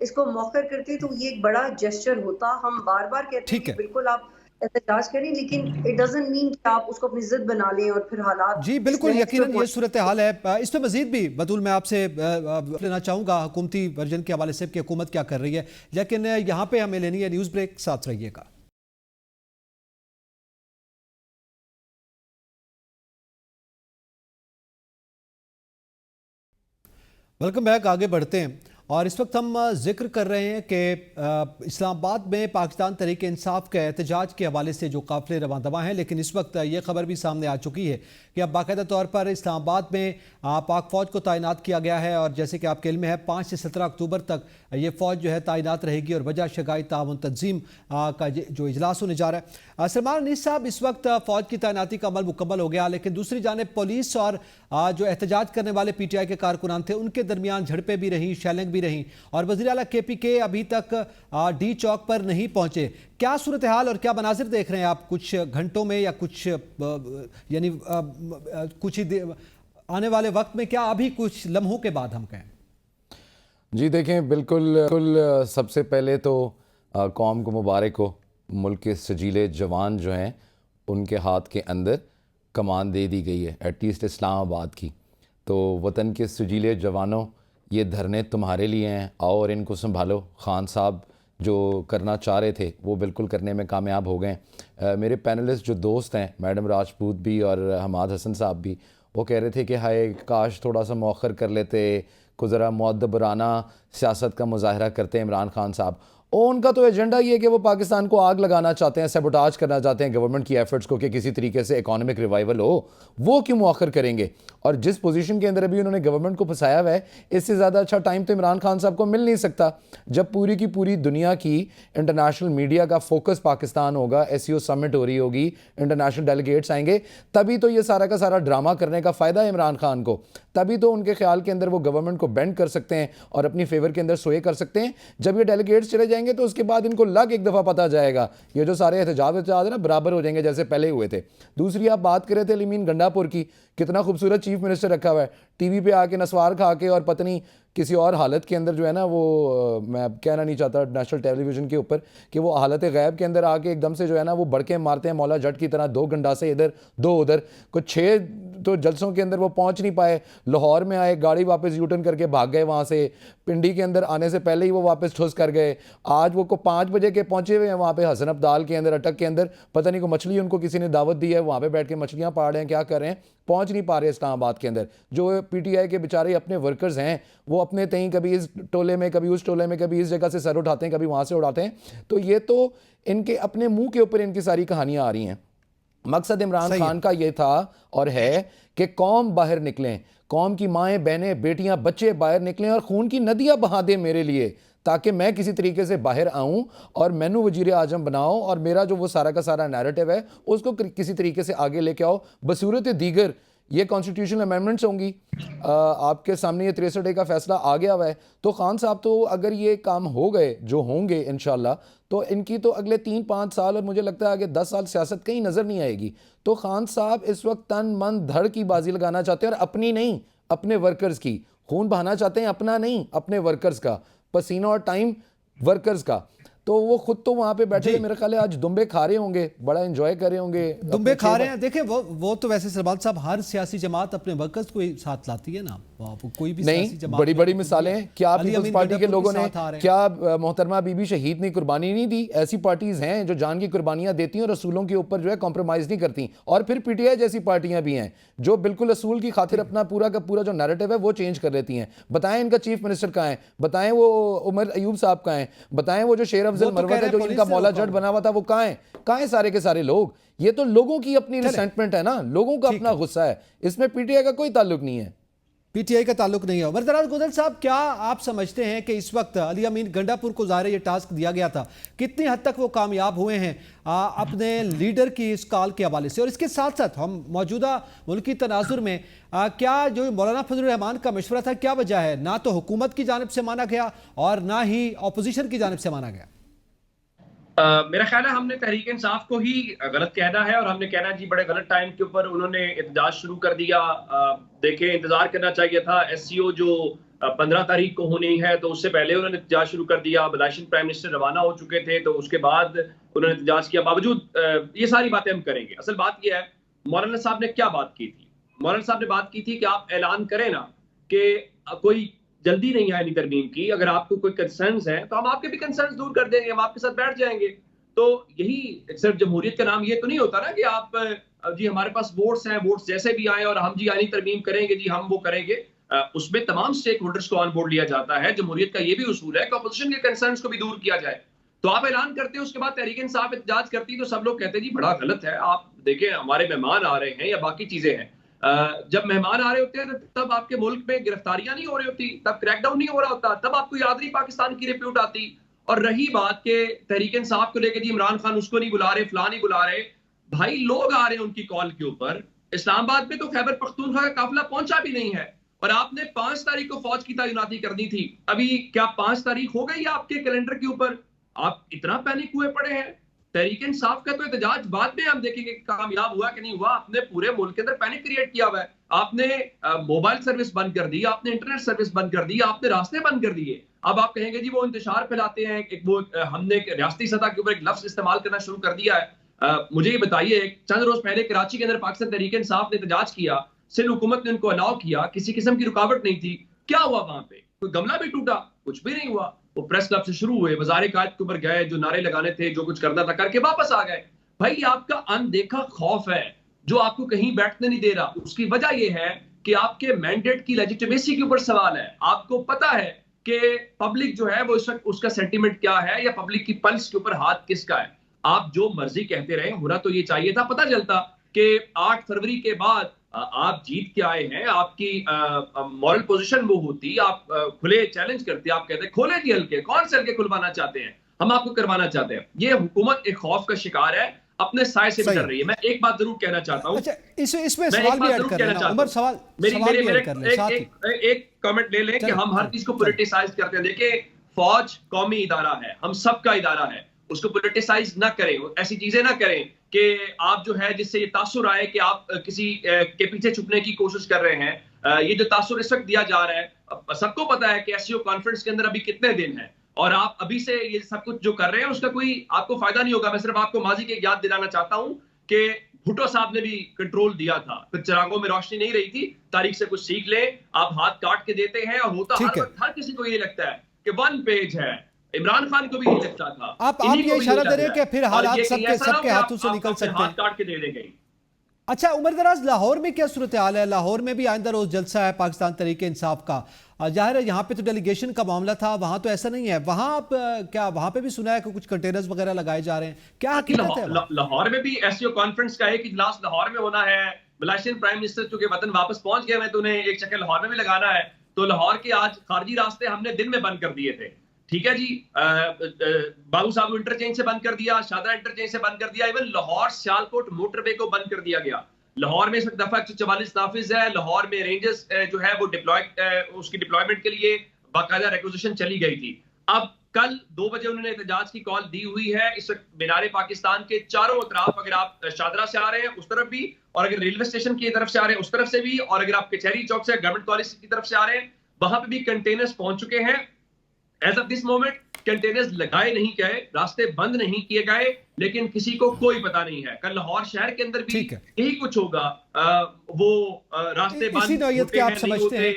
اس کو مؤخر کرتے تو یہ ایک بڑا جسچر ہوتا. ہم بار بار کہتے ہیں ٹھیک کہ ہے بالکل آپ احتجاج کریں، لیکن اٹ ڈزنٹ مین کہ آپ اس کو اپنی ضد بنا لیں اور پھر حالات جی اس بالکل، نہج پہ یقیناً یہ صورتحال ہے. اس پہ مزید بھی بطول میں آپ سے لینا چاہوں گا حکومتی ورژن کے حوالے سے کہ حکومت کیا کر رہی ہے، لیکن یہاں پہ ہمیں لینی ہے نیوز بریک. ساتھ رہیے گا. Welcome back. آگے بڑھتے ہیں اور اس وقت ہم ذکر کر رہے ہیں کہ اسلام آباد میں پاکستان تحریک انصاف کے احتجاج کے حوالے سے جو قافلے رواں دواں ہیں، لیکن اس وقت یہ خبر بھی سامنے آ چکی ہے کہ اب باقاعدہ طور پر اسلام آباد میں پاک فوج کو تعینات کیا گیا ہے، اور جیسے کہ آپ کے علم میں ہے 5 سے 17 اکتوبر تک یہ فوج جو ہے تعینات رہے گی، اور وجہ شگائی تعاون تنظیم کا جو اجلاس ہونے جا رہا ہے. سلمان انیس صاحب، اس وقت فوج کی تعیناتی کا عمل مکمل ہو گیا، لیکن دوسری جانب پولیس اور جو احتجاج کرنے والے پی ٹی آئی کے کارکنان تھے ان کے درمیان جھڑپیں بھی رہیں، شیلنگ بھی رہیں، اور وزیر اعلیٰ کے پی کے ابھی تک ڈی چوک پر نہیں پہنچے. کیا صورتحال اور کیا مناظر دیکھ رہے ہیں آپ کچھ گھنٹوں میں، یا کچھ یعنی کچھ آنے والے وقت میں، کیا ابھی کچھ لمحوں کے بعد ہم کہیں؟ جی دیکھیں، بالکل سب سے پہلے تو قوم کو مبارک ہو. ملک کے سجیلے جوان جو ہیں ان کے ہاتھ کے اندر کمان دے دی گئی ہے، ایٹ لیسٹ اسلام آباد کی. تو وطن کے سجیلے جوانوں، یہ دھرنے تمہارے لیے ہیں، آؤ اور ان کو سنبھالو. خان صاحب جو کرنا چاہ رہے تھے وہ بالکل کرنے میں کامیاب ہو گئے. میرے پینلسٹ جو دوست ہیں، میڈم راجپوت بھی اور حماد حسن صاحب بھی، وہ کہہ رہے تھے کہ ہائے کاش تھوڑا سا مؤخر کر لیتے، کو ذرا معدبرانہ سیاست کا مظاہرہ کرتے ہیں عمران خان صاحب. ان کا تو ایجنڈا یہ ہے کہ وہ پاکستان کو آگ لگانا چاہتے ہیں، سیبوٹاج کرنا چاہتے ہیں گورنمنٹ کی ایفرٹس کو کہ کسی طریقے سے اکانومک ریوائیول ہو. وہ کیوں مؤخر کریں گے؟ اور جس پوزیشن کے اندر ابھی انہوں نے گورنمنٹ کو پھنسایا ہوا ہے، اس سے زیادہ اچھا ٹائم تو عمران خان صاحب کو مل نہیں سکتا. جب پوری کی پوری دنیا کی انٹرنیشنل میڈیا کا فوکس پاکستان ہوگا، ایس سی او سمٹ ہو رہی ہوگی، انٹرنیشنل ڈیلیگیٹس آئیں گے، تبھی تو یہ سارا کا سارا ڈرامہ کرنے کا فائدہ ہے عمران خان کو. تبھی تو ان کے خیال کے اندر وہ گورنمنٹ کو بینڈ کر سکتے ہیں اور اپنی فیور کے اندر سوئے کر سکتے ہیں. جب یہ ڈیلیگیٹس چلے جائیں گے تو اس کے بعد ان کو لگ ایک دفعہ پتہ جائے گا، یہ جو سارے احتجاج ہیں نا برابر ہو جائیں گے جیسے پہلے ہوئے تھے. دوسری آپ بات کرے تھے لیمین گنڈا پور کی، کتنا خوبصورت چیف منسٹر رکھا ہوا ہے، ٹی وی پہ آ کے نسوار کھا کے اور پتنی کسی اور حالت کے اندر جو ہے نا، وہ میں کہنا نہیں چاہتا نیشنل ٹیلی ویژن کے اوپر، کہ وہ حالت غیب کے اندر آ کے ایک دم سے جو ہے نا وہ بڑکے مارتے ہیں مولا جٹ کی طرح، 2 گنڈاسے ادھر 2 ادھر. کچھ 6 تو جلسوں کے اندر وہ پہنچ نہیں پائے. لاہور میں آئے، گاڑی واپس یو ٹرن کر کے بھاگ گئے وہاں سے. پنڈی کے اندر آنے سے پہلے ہی وہ واپس ٹھوس کر گئے. آج وہ کو 5 بجے کے پہنچے ہوئے ہیں وہاں پہ حسن ابدال کے اندر، اٹک کے اندر. پتہ نہیں کو مچھلی ان کو کسی نے دعوت دی ہے، وہاں پہ بیٹھ کے مچھلیاں پاڑ رہے ہیں، کیا کر رہے ہیں، پہنچ نہیں پا رہے اسلام آباد کے اندر. جو پی ٹی آئی کے بیچارے اپنے ورکرز ہیں، وہ اپنے تئیں کبھی اس ٹولے میں، کبھی اس ٹولے میں، کبھی اس جگہ سے سر اٹھاتے ہیں، کبھی وہاں سے اڑاتے ہیں. تو یہ تو ان کے اپنے منہ کے اوپر ان کی ساری کہانیاں آ رہی ہیں. مقصد عمران خان کا یہ تھا اور ہے کہ قوم باہر نکلیں، قوم کی مائیں بہنیں بیٹیاں بچے باہر نکلیں اور خون کی ندیاں بہا دیں میرے لیے، تاکہ میں کسی طریقے سے باہر آؤں اور مینو وزیر اعظم بناؤ اور میرا جو وہ سارا کا سارا نیریٹو ہے اس کو کسی طریقے سے آگے لے کے آؤ. بصورت دیگر یہ کانسٹیٹیوشنل امینڈمنٹس ہوں گی، آپ کے سامنے یہ 63 کا فیصلہ آ گیا ہوا ہے. تو خان صاحب تو اگر یہ کام ہو گئے جو ہوں گے انشاءاللہ، تو ان کی تو اگلے 3-5 سال اور مجھے لگتا ہے آگے 10 سال سیاست کہیں نظر نہیں آئے گی. تو خان صاحب اس وقت تن من دھڑ کی بازی لگانا چاہتے ہیں، اور اپنی نہیں، اپنے ورکرز کی. خون بہانا چاہتے ہیں اپنا نہیں، اپنے ورکرز کا، پسینہ اور ٹائم ورکرز کا. تو وہ خود تو وہاں پہ بیٹھے میرے خیال ہے آج دمبے کھا رہے ہوں گے، بڑا انجوائے کر رہے ہوں گے. دمبے کھا رہے ہیں. دیکھیں وہ تو ویسے سلمان صاحب ہر سیاسی جماعت اپنے ورکرز کو ساتھ لاتی ہے نا، کوئی بھی سیاسی جماعت. بڑی بڑی مثالیں ہیں. کیا پیپلز پارٹی کے لوگوں نے، کیا محترمہ بی بی شہید نے قربانی نہیں دی؟ ایسی پارٹیز ہیں جو جان کی قربانیاں دیتی ہیں اور رسولوں کے اوپر جو ہے کمپرومائز نہیں کرتی. اور پھر پی ٹی آئی جیسی پارٹیاں بھی ہیں جو بالکل اصول کی خاطر اپنا پورا کا پورا جو نیریٹو ہے وہ چینج کر لیتی ہیں. بتائیں ان کا چیف منسٹر کہاں ہے، بتائیں وہ عمر ایوب صاحب کہاں ہیں، بتائیں وہ جو شیر افضل مروت ہے جو ان کا مولا جٹ بنا ہوا تھا وہ کہاں ہیں سارے کے سارے لوگ. یہ تو لوگوں کی اپنی ریسنٹمنٹ ہے نا، لوگوں کا اپنا غصہ ہے، اس میں پی ٹی آئی کا کوئی تعلق نہیں ہے. پی ٹی آئی کا تعلق نہیں ہے. وردراج گودل صاحب، کیا آپ سمجھتے ہیں کہ اس وقت علی امین گنڈا پور کو ظاہر یہ ٹاسک دیا گیا تھا، کتنی حد تک وہ کامیاب ہوئے ہیں اپنے لیڈر کی اس کال کے حوالے سے؟ اور اس کے ساتھ ساتھ ہم موجودہ ملکی تناظر میں کیا جو مولانا فضل الرحمان کا مشورہ تھا، کیا وجہ ہے نہ تو حکومت کی جانب سے مانا گیا اور نہ ہی اپوزیشن کی جانب سے مانا گیا؟ میرا خیال ہے ہم نے تحریک انصاف کو ہی غلط کہنا ہے، اور ہم نے کہنا جی بڑے غلط ٹائم کے اوپر انہوں نے احتجاج شروع کر دیا۔ دیکھیں انتظار کرنا چاہیے تھا، ایس سی او جو 15 تاریخ کو ہونی ہے تو اس سے پہلے انہوں نے احتجاج شروع کر دیا۔ بلاشن پرائم منسٹر روانہ ہو چکے تھے تو اس کے بعد انہوں نے احتجاج کیا۔ باوجود یہ ساری باتیں ہم کریں گے، اصل بات یہ ہے مولانا صاحب نے کیا بات کی تھی۔ مولانا صاحب نے بات کی تھی کہ آپ اعلان کریں نا کہ کوئی جلدی نہیں ہے نئی ترمیم کی، اگر آپ کو کوئی کنسرنز ہیں تو ہم آپ کے بھی کنسرنز دور کر دیں گے، ہم آپ کے ساتھ بیٹھ جائیں گے۔ تو یہی صرف جمہوریت کا نام یہ تو نہیں ہوتا نا کہ آپ جی ہمارے پاس ووٹس ہیں، ووٹس جیسے بھی آئیں اور ہم جی آئینی ترمیم کریں گے، جی ہم وہ کریں گے۔ اس میں تمام سٹیک ہولڈرز کو آن بورڈ لیا جاتا ہے۔ جمہوریت کا یہ بھی اصول ہے کہ اپوزیشن کے کنسرنز کو بھی دور کیا جائے۔ تو آپ اعلان کرتے ہیں، اس کے بعد تحریک انصاف احتجاج کرتی تو سب لوگ کہتے ہیں جی بڑا غلط ہے، آپ دیکھیں ہمارے مہمان آ رہے ہیں یا باقی چیزیں ہیں۔ جب مہمان آ رہے ہوتے ہیں تب آپ کے ملک میں گرفتاریاں نہیں ہو رہی ہوتی، تب کریک ڈاؤن نہیں ہو رہا ہوتا، تب آپ کو یاد نہیں پاکستان کی رپورٹ آتی۔ اور رہی بات کہ تحریک انصاف کو لے کے جی عمران خان اس کو نہیں بلا رہے، فلاں نہیں بلا رہے، بھائی لوگ آ رہے ہیں ان کی کال کے اوپر۔ اسلام آباد میں تو خیبر پختونخوا کا قافلہ پہنچا بھی نہیں ہے، اور آپ نے 5 تاریخ کو فوج کی تعیناتی کرنی تھی۔ ابھی کیا 5 تاریخ ہو گئی آپ کے کیلنڈر کے اوپر؟ آپ اتنا پینک ہوئے پڑے ہیں۔ تحریک انصاف کا تو احتجاج بعد میں ہم دیکھیں گے کامیاب ہوا کہ نہیں ہوا۔ آپ نے پورے ملک کے اندر پینک کریٹ کیا ہوا ہے، آپ نے موبائل سروس بند کر دی، آپ نے انٹرنیٹ سروس بند کر دی، آپ نے راستے بند کر دیے۔ اب آپ کہیں گے جی وہ انتشار پھیلاتے ہیں، وہ ہم نے ریاستی سطح کے اوپر ایک لفظ استعمال کرنا شروع کر دیا ہے۔ مجھے یہ بتائیے، چند روز پہلے کراچی کے اندر پاکستان تحریک انصاف نے احتجاج کیا، سندھ حکومت نے ان کو الاؤ کیا، کسی قسم کی رکاوٹ نہیں تھی، کیا ہوا وہاں پہ؟ کوئی گملہ بھی ٹوٹا؟ کچھ بھی نہیں ہوا۔ وہ پریس کلب سے شروع ہوئے، وزارت قائد کے اوپر گئے، جو نعرے لگانے تھے، جو کچھ کرنا تھا کر کے واپس آ گئے۔ بھائی آپ کا اندیکھا خوف ہے جو آپ کو کہیں بیٹھنے نہیں دے رہا۔ اس کی وجہ یہ ہے کہ آپ کے مینڈیٹ کی لیجیٹمیسی کے اوپر سوال ہے۔ آپ کو پتا ہے کہ پبلک جو ہے وہ اس وقت اس کا سینٹیمنٹ کیا ہے، یا پبلک کی پلس کے اوپر ہاتھ کس کا ہے۔ آپ جو مرضی کہتے رہے، ہونا تو یہ چاہیے تھا، پتہ چلتا کہ 8 فروری کے بعد آپ جیت کے آئے ہیں، آپ کی مورل پوزیشن وہ ہوتی، آپ کھلے چیلنج کرتے، آپ کہتے ہیں کھولے جی حلقے، کون سے حلقے کھلوانا چاہتے ہیں، ہم آپ کو کروانا چاہتے ہیں۔ یہ حکومت ایک خوف کا شکار ہے، اپنے سائے سے بھی ڈر رہی ہے۔ میں ایک بات ضرور کہنا چاہتا ہوں، اس میں سوال بھی ایڈ کر لینا عمر، سوال بھی ایڈ کر لیں ساتھ ہی۔ ایک کامنٹ لے لیں کہ ہم ہر چیز کو پولیٹیسائز کرتے ہیں۔ دیکھیں فوج قومی ادارہ ہے، ہم سب کا ادارہ ہے، اس کو پولیٹیسائز نہ کریں، ایسی چیزیں نہ کریں کہ آپ جو ہے جس سے یہ تاثر آئے کہ آپ کسی کے پیچھے چھپنے کی کوشش کر رہے ہیں۔ یہ جو تاثر اس وقت دیا جا رہا ہے، سب کو پتا ہے کہ ایس سی او کانفرنس کے اندر ابھی کتنے دن ہیں، اور آپ ابھی سے یہ سب کچھ جو کر رہے ہیں اس کا کوئی آپ کو فائدہ نہیں ہوگا۔ میں صرف آپ کو ماضی کی یاد دلانا چاہتا ہوں کہ بھٹو صاحب نے بھی کنٹرول دیا تھا، پھر چراغوں میں روشنی نہیں رہی تھی۔ تاریخ سے کچھ سیکھ لیں، آپ ہاتھ کاٹ کے دیتے ہیں، اور ہوتا ہر وقت ہر کسی کو یہ لگتا ہے کہ 1 پیج ہے۔ عمران خان کو بھی یہ لگتا تھا۔ آپ یہ اشارہ دے رہے ہیں کہ پھر حالات سب کے ہاتھوں سے نکل سکتے ہیں، ہاتھ کاٹ کے دے دیں گے۔ اچھا عمر دراز، لاہور میں کیا صورتحال ہے؟ لاہور میں بھی آئندہ روز جلسہ ہے پاکستان تحریک انصاف کا، ظاہر ہے یہاں پہ تو ڈیلیگیشن کا معاملہ تھا، وہاں تو ایسا نہیں ہے۔ وہاں آپ کیا وہاں پہ بھی سنا ہے کہ کچھ کنٹینرز وغیرہ لگائے جا رہے ہیں، کیا حقیقت ہے؟ لاہور میں بھی ایس سی او کانفرنس کا ایک اجلاس لاہور میں ہونا ہے۔ بلاشن پرائم منسٹر چونکہ وطن واپس پہنچ گئے ہیں تو انہیں ایک چکر لاہور میں بھی لگانا ہے، تو لاہور کے آج خارجی راستے ہم نے دن میں بند کر دیے تھے، ٹھیک ہے جی۔ بابو صاحب انٹرچینج سے بند کر دیا، شادرہ انٹرچینج سے بند کر دیا، ایون لاہور سیالکوٹ موٹر وے کو بند کر دیا گیا۔ لاہور میں اس وقت دفعہ 144 نافذ ہے۔ لاہور میں رینجرز جو ہے وہ اس کی ڈپلائمنٹ کے لیے باقاعدہ ریکوزیشن چلی گئی تھی۔ اب کل 2 بجے انہوں نے احتجاج کی کال دی ہوئی ہے۔ اس وقت مینار پاکستان کے چاروں اطراف، اگر آپ شادرہ سے آ رہے ہیں اس طرف بھی، اور اگر ریلوے اسٹیشن کی طرف سے آ رہے ہیں اس طرف سے بھی، اور اگر آپ کچہری چوک سے گورنمنٹ کالج کی طرف سے آ رہے ہیں وہاں پہ بھی کنٹینرز پہنچ چکے ہیں۔ As of this moment containers لگائے نہیں گئے، راستے بند نہیں کیے گئے، لیکن کسی کو کوئی پتہ نہیں ہے۔ کل لاہور شہر کے اندر بھی یہی کچھ ہوگا، وہ راستے بند ہوتے ہیں نہیں ہوتے،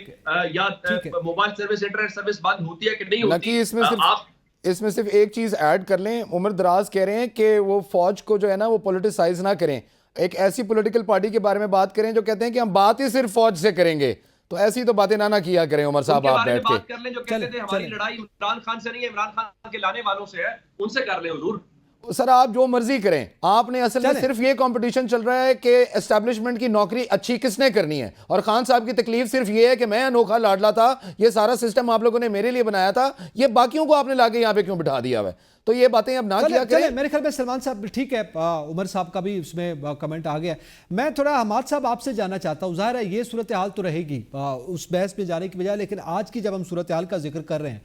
یا موبائل سروس انٹرنیٹ سروس بند ہوتی ہے کہ نہیں ہوتی۔ اس میں صرف ایک چیز ایڈ کر لیں، عمر دراز کہہ رہے ہیں کہ وہ فوج کو جو ہے نا وہ پولیٹیسائز نہ کریں، ایک ایسی پولیٹیکل پارٹی کے بارے میں بات کریں جو کہتے ہیں کہ ہم بات ہی صرف فوج سے کریں گے، تو ایسی تو باتیں نہ کیا کریں عمر صاحب۔ آپ بیٹھ کے کر لیں جو کہتے تھے ہماری لڑائی عمران خان سے نہیں ہے، عمران خان کے لانے والوں سے ہے، ان سے کر لیں حضور۔ سر آپ جو مرضی کریں، آپ نے اصل میں صرف یہ کمپٹیشن چل رہا ہے کہ اسٹیبلشمنٹ کی نوکری اچھی کس نے کرنی ہے، اور خان صاحب کی تکلیف صرف یہ ہے کہ میں انوکھا لاڈلا تھا، یہ سارا سسٹم آپ لوگوں نے میرے لیے بنایا تھا، یہ باقیوں کو آپ نے لا کے یہاں پہ کیوں بٹھا دیا ہوا ہے؟ تو یہ باتیں اب نہ کیا کریں۔ میرے خیال میں سلمان صاحب ٹھیک ہے، عمر صاحب کا بھی اس میں کمنٹ آ گیا۔ میں تھوڑا حماد صاحب آپ سے جاننا چاہتا ہوں، ظاہر ہے یہ صورتحال تو رہے گی اس بحث میں جانے کی بجائے، لیکن آج کی جب ہم صورتحال کا ذکر کر رہے ہیں،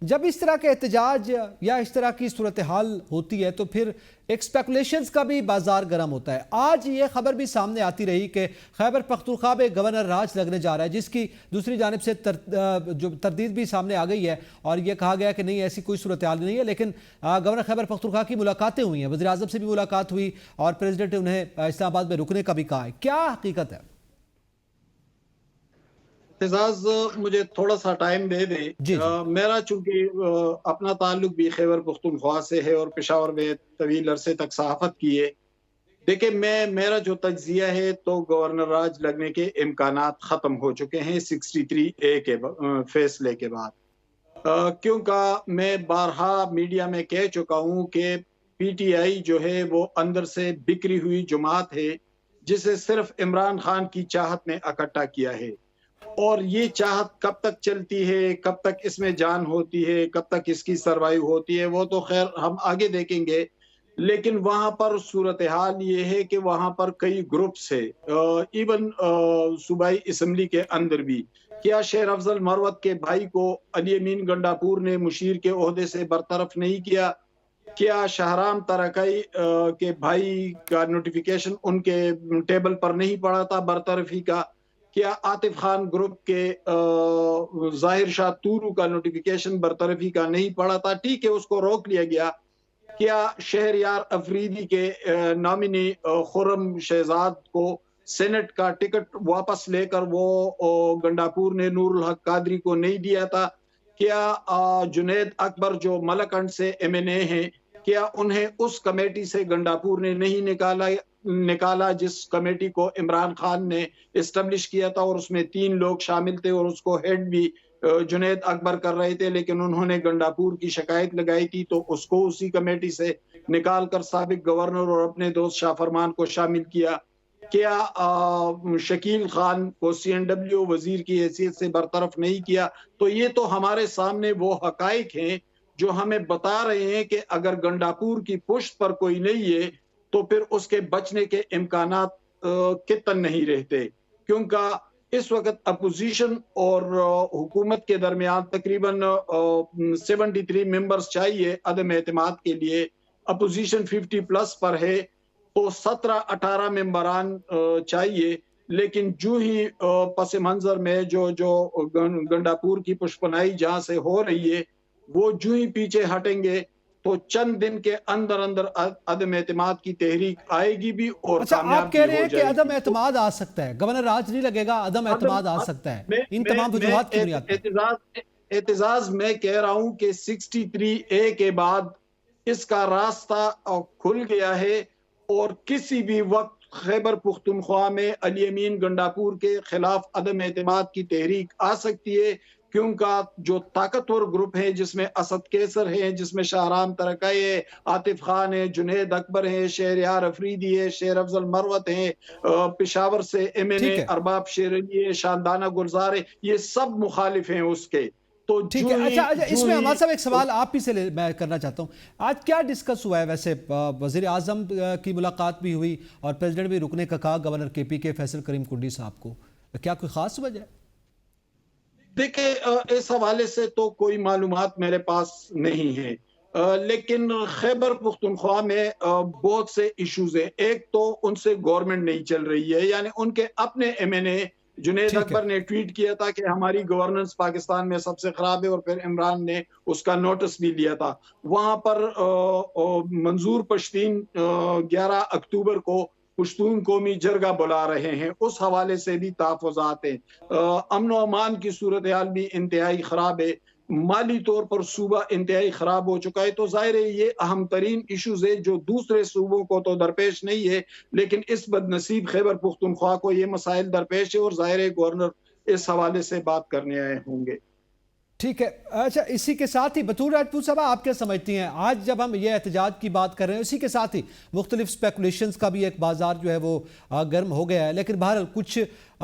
جب اس طرح کے احتجاج یا اس طرح کی صورتحال ہوتی ہے تو پھر ایک اسپیکولیشنز کا بھی بازار گرم ہوتا ہے. آج یہ خبر بھی سامنے آتی رہی کہ خیبر پختونخوا میں گورنر راج لگنے جا رہا ہے، جس کی دوسری جانب سے جو تردید بھی سامنے آ گئی ہے اور یہ کہا گیا کہ نہیں ایسی کوئی صورتحال نہیں ہے. لیکن گورنر خیبر پختونخوا کی ملاقاتیں ہوئی ہیں، وزیر اعظم سے بھی ملاقات ہوئی اور پریزیڈنٹ نے انہیں اسلام آباد میں رکنے کا بھی کہا ہے. کیا حقیقت ہے؟ اعتزاز مجھے تھوڑا سا ٹائم دے دے. جی میرا چونکہ اپنا تعلق بھی خیبر پختونخوا سے ہے اور پشاور میں طویل عرصے تک صحافت کی ہے. دیکھیں میرا جو تجزیہ ہے تو گورنر راج لگنے کے امکانات ختم ہو چکے ہیں 63A کے فیصلے کے بعد. کیونکہ میں بارہا میڈیا میں کہہ چکا ہوں کہ پی ٹی آئی جو ہے وہ اندر سے بکھری ہوئی جماعت ہے جسے صرف عمران خان کی چاہت نے اکٹھا کیا ہے. اور یہ چاہت کب تک چلتی ہے، کب تک اس میں جان ہوتی ہے، کب تک اس کی سروائیو ہوتی ہے، وہ تو خیر ہم آگے دیکھیں گے. لیکن وہاں پر صورتحال یہ ہے کہ وہاں پر کئی گروپس ہے، ایون صوبائی اسمبلی کے اندر بھی. کیا شیر افضل مروت کے بھائی کو علی امین گنڈاپور نے مشیر کے عہدے سے برطرف نہیں کیا؟ کیا شاہرام ترکائی کے بھائی کا نوٹیفیکیشن ان کے ٹیبل پر نہیں پڑا تھا برطرفی کا؟ کیا عاطف خان گروپ کے ظاہر شاہ تورو کا نوٹیفیکیشن برطرفی کا نہیں پڑا تھا؟ ٹھیک ہے، اس کو روک لیا گیا. کیا شہریار افریدی کے نامنی خرم شہزاد کو سینٹ کا ٹکٹ واپس لے کر وہ گنڈاپور نے نور الحق قادری کو نہیں دیا تھا؟ کیا جنید اکبر جو ملکنڈ سے MNA ہیں، کیا انہیں اس کمیٹی سے گنڈاپور نے نہیں نکالا جس کمیٹی کو عمران خان نے اسٹیبلش کیا تھا اور اس میں 3 لوگ شامل تھے اور اس کو ہیڈ بھی جنید اکبر کر رہے تھے، لیکن انہوں نے گنڈاپور کی شکایت لگائی تھی تو اس کو اسی کمیٹی سے نکال کر سابق گورنر اور اپنے دوست شاہ فرمان کو شامل کیا؟ کیا شکیل خان کو CNW وزیر کی حیثیت سے برطرف نہیں کیا؟ تو یہ تو ہمارے سامنے وہ حقائق ہیں جو ہمیں بتا رہے ہیں کہ اگر گنڈاپور کی پشت پر کوئی نہیں ہے تو پھر اس کے بچنے کے امکانات کتن نہیں رہتے. کیونکہ اس وقت اپوزیشن اور حکومت کے درمیان تقریباً 73 ممبرز چاہیے عدم اعتماد کے لیے. اپوزیشن 50+ پر ہے تو 17-18 ممبران چاہیے. لیکن جو ہی پس منظر میں جو گنڈاپور کی پشپنائی جہاں سے ہو رہی ہے وہ جو ہی پیچھے ہٹیں گے تو چند دن کے اندر عدم اعتماد کی تحریک آئے گی بھی اور آپ کہہ رہے ہیں کہ عدم اعتماد آ سکتا ہے، گورنر راج نہیں لگے گا، عدم اعتماد آ سکتا ہے. ان تمام وجوہات کی بنیاد پر اعتزاز میں کہہ رہا ہوں کہ 63A کے بعد اس کا راستہ کھل گیا ہے اور کسی بھی وقت خیبر پختونخوا میں علی امین گنڈاپور کے خلاف عدم اعتماد کی تحریک آ سکتی ہے. کیونکہ جو طاقتور گروپ ہیں جس میں اسد کیسر ہیں، جس میں شاہرام ترکائی ہے، عاطف خان ہے، جنید اکبر ہے، شہریار افریدی ہے، شیر افضل مروت ہیں، پشاور سے MNA ارباب شیر علی ہے، شاندانہ گلزار ہے، یہ سب مخالف ہیں اس کے. تو ٹھیک ہے. اچھا اس میں ہمارے صاحب ایک سوال آپ ہی سے میں کرنا چاہتا ہوں. آج کیا ڈسکس ہوا ہے؟ ویسے وزیر اعظم کی ملاقات بھی ہوئی اور پریزیڈنٹ بھی رکنے کا کہا گورنر KP کے فیصل کریم کنڈی صاحب کو. کیا کوئی خاص وجہ ہے؟ دیکھیں اس حوالے سے تو کوئی معلومات میرے پاس نہیں ہے، لیکن خیبر پختونخوا میں بہت سے ایشوز ہیں. ایک تو ان سے گورنمنٹ نہیں چل رہی ہے، یعنی ان کے اپنے MNA جنید اکبر نے ٹویٹ کیا تھا کہ ہماری گورننس پاکستان میں سب سے خراب ہے اور پھر عمران نے اس کا نوٹس بھی لیا تھا. وہاں پر منظور پشتین 11 اکتوبر کو پشتون قومی جرگہ بلا رہے ہیں، اس حوالے سے بھی تحفظات ہیں. امن و امان کی صورتحال بھی انتہائی خراب ہے، مالی طور پر صوبہ انتہائی خراب ہو چکا ہے. تو ظاہر ہے یہ اہم ترین ایشوز ہے جو دوسرے صوبوں کو تو درپیش نہیں ہے، لیکن اس بد نصیب خیبر پختونخوا کو یہ مسائل درپیش ہے اور ظاہر ہے گورنر اس حوالے سے بات کرنے آئے ہوں گے. ٹھیک ہے. اچھا اسی کے ساتھ ہی بطور راجپوت صاحب آپ کیا سمجھتی ہیں آج جب ہم یہ احتجاج کی بات کر رہے ہیں، اسی کے ساتھ ہی مختلف سپیکولیشنز کا بھی ایک بازار جو ہے وہ گرم ہو گیا ہے، لیکن بہرحال کچھ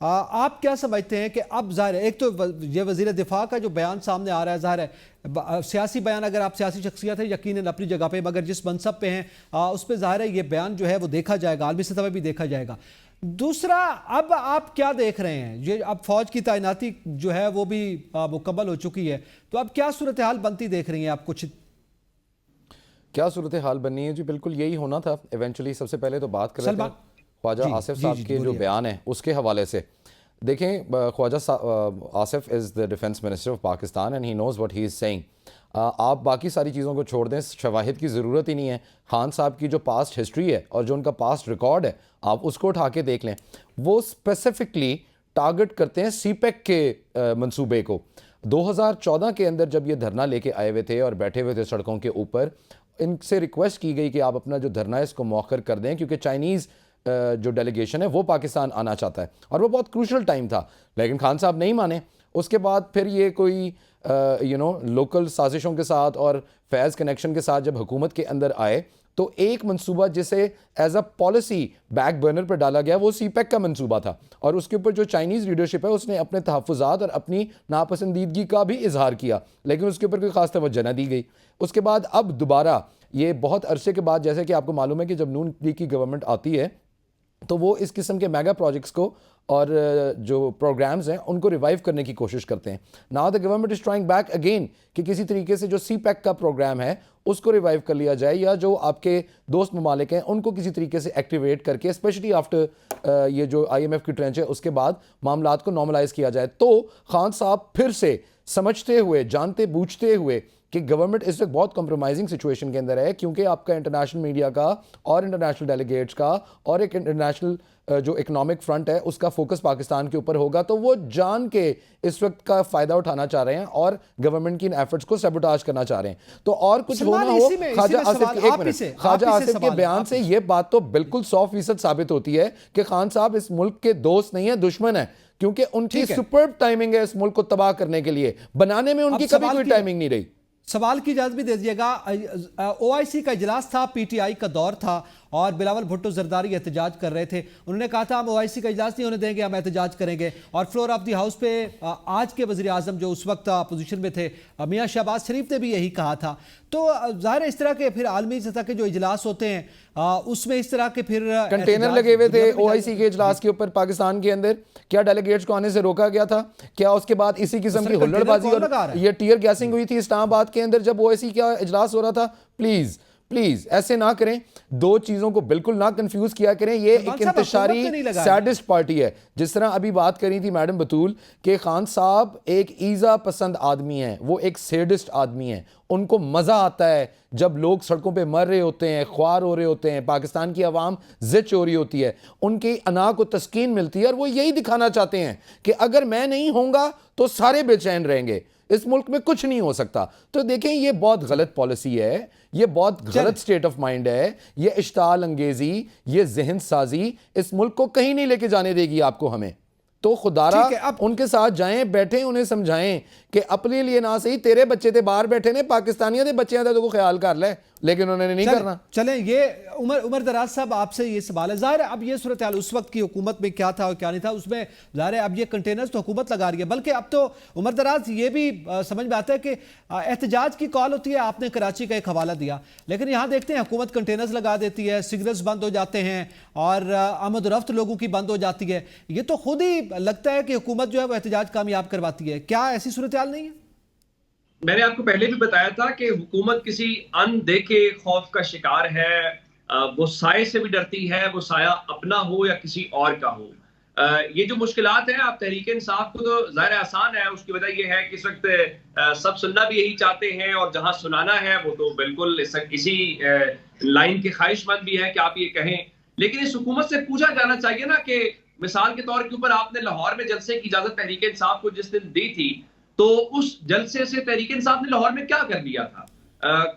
آپ کیا سمجھتے ہیں کہ اب ظاہر ہے ایک تو یہ وزیر دفاع کا جو بیان سامنے آ رہا ہے، ظاہر ہے سیاسی بیان، اگر آپ سیاسی شخصیت ہے یقیناً اپنی جگہ پہ، مگر جس منصب پہ ہیں اس پہ ظاہر ہے یہ بیان جو ہے وہ دیکھا جائے گا، عالمی سطح پہ بھی دیکھا جائے گا. دوسرا، اب آپ کیا دیکھ رہے ہیں، یہ اب فوج کی تعیناتی جو ہے وہ بھی مکمل ہو چکی ہے، تو اب کیا صورتحال بنتی دیکھ رہی ہیں آپ کچھ؟ کیا صورتحال بننی ہے؟ جی بالکل یہی ہونا تھا ایونچولی. سب سے پہلے تو بات کر رہے تھے خواجہ آصف صاحب کے جو بیان ہے اس کے حوالے سے. دیکھیں Khawaja Asif is the defence minister of Pakistan and he knows what he is saying. آپ باقی ساری چیزوں کو چھوڑ دیں، شواہد کی ضرورت ہی نہیں ہے. خان صاحب کی جو پاسٹ ہسٹری ہے اور جو ان کا پاسٹ ریکارڈ ہے آپ اس کو اٹھا کے دیکھ لیں. وہ اسپیسیفکلی ٹارگٹ کرتے ہیں سی پیک کے منصوبے کو. 2014 کے اندر جب یہ دھرنا لے کے آئے ہوئے تھے اور بیٹھے ہوئے تھے سڑکوں کے اوپر، ان سے ریکویسٹ کی گئی کہ آپ اپنا جو دھرنا ہے اس کو مؤخر کر دیں کیونکہ چائنیز جو ڈیلیگیشن ہے وہ پاکستان آنا چاہتا ہے، اور وہ بہت کروشل ٹائم تھا. لیکن خان صاحب نہیں مانے. اس کے بعد پھر یہ کوئی لوکل سازشوں کے ساتھ اور فیض کنیکشن کے ساتھ جب حکومت کے اندر آئے تو ایک منصوبہ جسے as a policy back burner پر ڈالا گیا وہ سی پیک کا منصوبہ تھا، اور اس کے اوپر جو چائنیز لیڈرشپ ہے اس نے اپنے تحفظات اور اپنی ناپسندیدگی کا بھی اظہار کیا، لیکن اس کے اوپر کوئی خاص توجہ نہ دی گئی. اس کے بعد اب دوبارہ یہ بہت عرصے کے بعد، جیسے کہ آپ کو معلوم ہے کہ جب نون لیگ کی گورنمنٹ آتی ہے تو وہ اس قسم کے میگا پروجیکٹس کو اور جو پروگرامز ہیں ان کو ریوائیو کرنے کی کوشش کرتے ہیں. Now the government is trying back again کہ کسی طریقے سے جو سی پیک کا پروگرام ہے اس کو ریوائیو کر لیا جائے، یا جو آپ کے دوست ممالک ہیں ان کو کسی طریقے سے ایکٹیویٹ کر کے اسپیشلی آفٹر یہ جو آئی ایم ایف کی ٹرینچ ہے اس کے بعد معاملات کو نارملائز کیا جائے. تو خان صاحب پھر سے سمجھتے ہوئے، جانتے بوجھتے ہوئے کہ گورنمنٹ اس وقت بہت کمپرومائزنگ سچویشن کے اندر ہے، کیونکہ آپ کا انٹرنیشنل میڈیا کا اور انٹرنیشنل ڈیلیگیٹس کا اور ایک انٹرنیشنل جو اکنامک فرنٹ ہے اس کا فوکس پاکستان کے اوپر ہوگا، تو وہ جان کے اس وقت کا فائدہ اٹھانا چاہ رہے ہیں اور گورنمنٹ کی ان ایفرٹس کو سیبوٹاج کرنا چاہ رہے ہیں. تو اور کچھ ہو نہ ہو، خواجہ آصف کے بیان سے یہ بات تو بالکل 100% ثابت ہوتی ہے کہ خان صاحب اس ملک کے دوست نہیں ہیں، دشمن ہیں، کیونکہ ان کی سپرب ٹائمنگ ہے اس ملک کو تباہ کرنے کے لیے، بنانے میں ان کی کبھی کوئی ٹائمنگ نہیں رہی. سوال کی اجازت بھی دے دیجیے گا. او آئی سی کا اجلاس تھا، پی ٹی آئی کا دور تھا اور بلاول بھٹو زرداری احتجاج کر رہے تھے. انہوں نے کہا تھا ہم او آئی سی کا اجلاس نہیں ہونے دیں گے، ہم احتجاج کریں گے. اور فلور آف دی ہاؤس پہ آج کے وزیر اعظم جو اس وقت اپوزیشن میں تھے میاں شہباز شریف نے بھی یہی کہا تھا. تو ظاہر اس طرح کے پھر عالمی سطح کے جو اجلاس ہوتے ہیں اس میں اس طرح کے پھر کنٹینر لگے ہوئے تھے او آئی سی کے اجلاس کے اوپر پاکستان کے اندر. کیا ڈیلیگیٹس کو آنے سے روکا گیا تھا؟ کیا اس کے بعد اسی قسم کی ہلڑ بازی اور یہ ٹیئر گیسنگ ہوئی تھی اسلام آباد کے اندر جب او آئی سی کا اجلاس ہو رہا تھا؟ پلیز ایسے نہ کریں، دو چیزوں کو بالکل نہ کنفیوز کیا کریں. یہ ایک انتشاری سیڈسٹ پارٹی ہے. جس طرح ابھی بات کری تھی میڈم بطول کہ خان صاحب ایک ایزا پسند آدمی ہیں، وہ ایک سیڈسٹ آدمی ہیں. ان کو مزہ آتا ہے جب لوگ سڑکوں پہ مر رہے ہوتے ہیں، خوار ہو رہے ہوتے ہیں، پاکستان کی عوام زچ ہو رہی ہوتی ہے، ان کی انا کو تسکین ملتی ہے، اور وہ یہی دکھانا چاہتے ہیں کہ اگر میں نہیں ہوں گا تو سارے بے چین رہیں گے، اس ملک میں کچھ نہیں ہو سکتا. تو دیکھیں یہ بہت غلط پالیسی ہے، یہ بہت غلط سٹیٹ آف مائنڈ ہے، یہ اشتعال انگیزی، یہ ذہن سازی اس ملک کو کہیں نہیں لے کے جانے دے گی آپ کو ہمیں. تو خدارہ ان کے ساتھ جائیں، بیٹھیں، انہیں سمجھائیں کہ اپنے لیے نہ صحیح تیرے بچے تھے باہر بیٹھے نے، پاکستانیوں دے بچے ہیں تو خیال کر لے، لیکن انہوں نے نہیں کرنا. چلیں یہ عمر دراز صاحب آپ سے یہ سوال ہے. ظاہر ہے اب یہ صورتحال اس وقت کی حکومت میں کیا تھا اور کیا نہیں تھا اس میں ظاہر ہے اب یہ کنٹینرز تو حکومت لگا رہی ہے، بلکہ اب تو عمر دراز یہ بھی سمجھ میں آتا ہے کہ احتجاج کی کال ہوتی ہے. آپ نے کراچی کا ایک حوالہ دیا، لیکن یہاں دیکھتے ہیں حکومت کنٹینرز لگا دیتی ہے، سگنلز بند ہو جاتے ہیں اور آمد و رفت لوگوں کی بند ہو جاتی ہے. یہ تو خود ہی لگتا ہے کہ حکومت جو ہے وہ احتجاج کامیاب کرواتی ہے. کیا ایسی صورتحال نہیں ہے؟ میں نے آپ کو پہلے بھی بتایا تھا کہ حکومت کسی اندیکھے خوف کا شکار ہے، وہ سائے سے بھی ڈرتی ہے، وہ سایہ اپنا ہو یا کسی اور کا ہو. یہ جو مشکلات ہیں آپ تحریک انصاف کو تو ظاہر آسان ہے، اس کی وجہ یہ ہے کہ اس وقت سب سننا بھی یہی چاہتے ہیں اور جہاں سنانا ہے وہ تو بالکل اسی لائن کے خواہش مند بھی ہے کہ آپ یہ کہیں. لیکن اس حکومت سے پوچھا جانا چاہیے نا کہ مثال کے طور کے اوپر آپ نے لاہور میں جلسے کی اجازت تحریک انصاف کو جس دن دی تھی تو اس جلسے سے تحریک انصاف نے لاہور میں کیا کر دیا تھا؟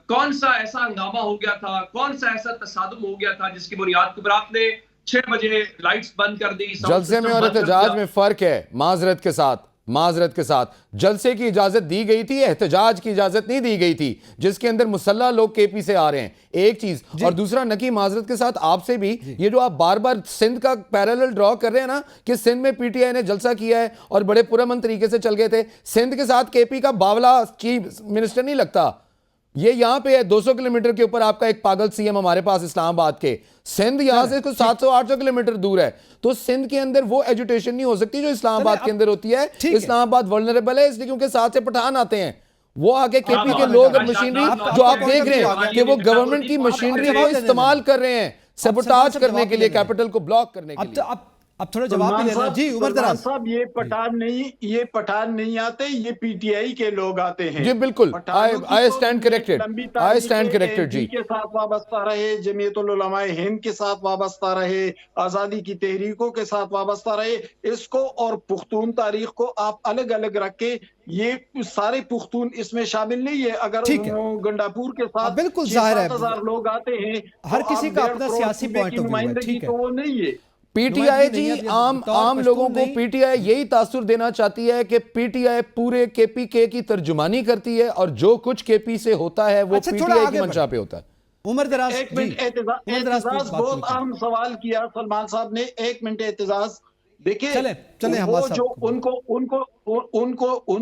کون سا ایسا ہنگامہ ہو گیا تھا، کون سا ایسا تصادم ہو گیا تھا جس کی بنیاد کے اوپر آپ نے 6 بجے لائٹس بند کر دی؟ جلسے میں اور احتجاج میں فرق ہے معذرت کے ساتھ. معذرت کے ساتھ جلسے کی اجازت دی گئی تھی, احتجاج کی اجازت نہیں دی گئی تھی جس کے اندر مسلح لوگ کے پی سے آ رہے ہیں, ایک چیز. اور دوسرا نکی معذرت کے ساتھ آپ سے بھی, یہ جو آپ بار بار سندھ کا پیرالل ڈرا کر رہے ہیں نا کہ سندھ میں پی ٹی آئی نے جلسہ کیا ہے اور بڑے پرامن طریقے سے چل گئے تھے, سندھ کے ساتھ کے پی کا باولا چیف منسٹر نہیں لگتا. یہ یہاں پہ ہے 200 کلومیٹر کے اوپر آپ کا ایک پاگل سی ایم ہمارے پاس اسلام آباد کے, سندھ یہاں سے 700-800 کلومیٹر دور ہے. تو سندھ کے اندر وہ ایجوٹیشن نہیں ہو سکتی جو اسلام آباد کے اندر ہوتی ہے. اسلام آباد ولنریبل ہے اس لیے کیونکہ ساتھ سے پٹھان آتے ہیں, وہ آگے کے پی کے لوگ اور مشینری جو آپ دیکھ رہے ہیں کہ وہ گورنمنٹ کی مشینری کو استعمال کر رہے ہیں سیبوٹاج کرنے کے لیے, کیپٹل کو بلاک کرنے کے لیے. اب تھوڑا جواب بھی لینا. جی عمر دراز صاحب, یہ پٹھان نہیں آتے, یہ پی ٹی آئی کے لوگ آتے ہیں. جی بالکل, I stand corrected, I stand corrected. جی کے ساتھ وابستہ رہے, جمعیت العلماء ہند کے ساتھ وابستہ رہے, آزادی کی تحریکوں کے ساتھ وابستہ رہے. اس کو اور پختون تاریخ کو آپ الگ الگ رکھ کے, یہ سارے پختون اس میں شامل نہیں ہے. اگر گنڈاپور کے ساتھ بالکل ظاہر ہے 7,000 لوگ آتے ہیں, ہر کسی کا اپنا سیاسی پوائنٹ آف ویو ہے, ٹھیک ہے, تو وہ نہیں ہے. پی ٹی آئی جی عام لوگوں کو پی ٹی آئی یہی تاثر دینا چاہتی ہے کہ پی ٹی آئی پورے کے پی کے کی ترجمانی کرتی ہے اور جو کچھ کے پی سے ہوتا ہے وہ پی ٹی آئی کی منشا پہ ہوتا ہے. عمر دراز ایک منٹ اعتزاز, بہت اہم سوال کیا سلمان صاحب نے, ایک منٹ اعتزاز. دیکھیں وہ جو ان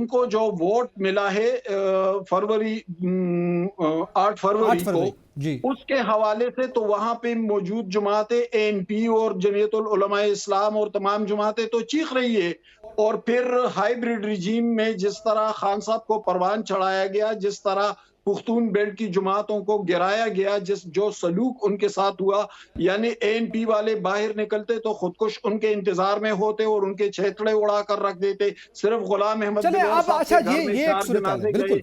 کو جو ووٹ ملا ہے 8 فروری کو, اس کے حوالے سے تو وہاں پہ موجود جماعتیں اے این پی اور جمعیت العلماء اسلام اور تمام جماعتیں تو چیخ رہی ہے. اور پھر ہائیبریڈ ریجیم میں جس طرح خان صاحب کو پروان چڑھایا گیا, جس طرح پختون بیلٹ کی جماعتوں کو گرایا گیا, جو سلوک ان کے ساتھ ہوا, یعنی اے این پی والے باہر نکلتے تو خودکش ان کے انتظار میں ہوتے اور ان کے چھیتڑے اڑا کر رکھ دیتے. صرف غلام احمد بالکل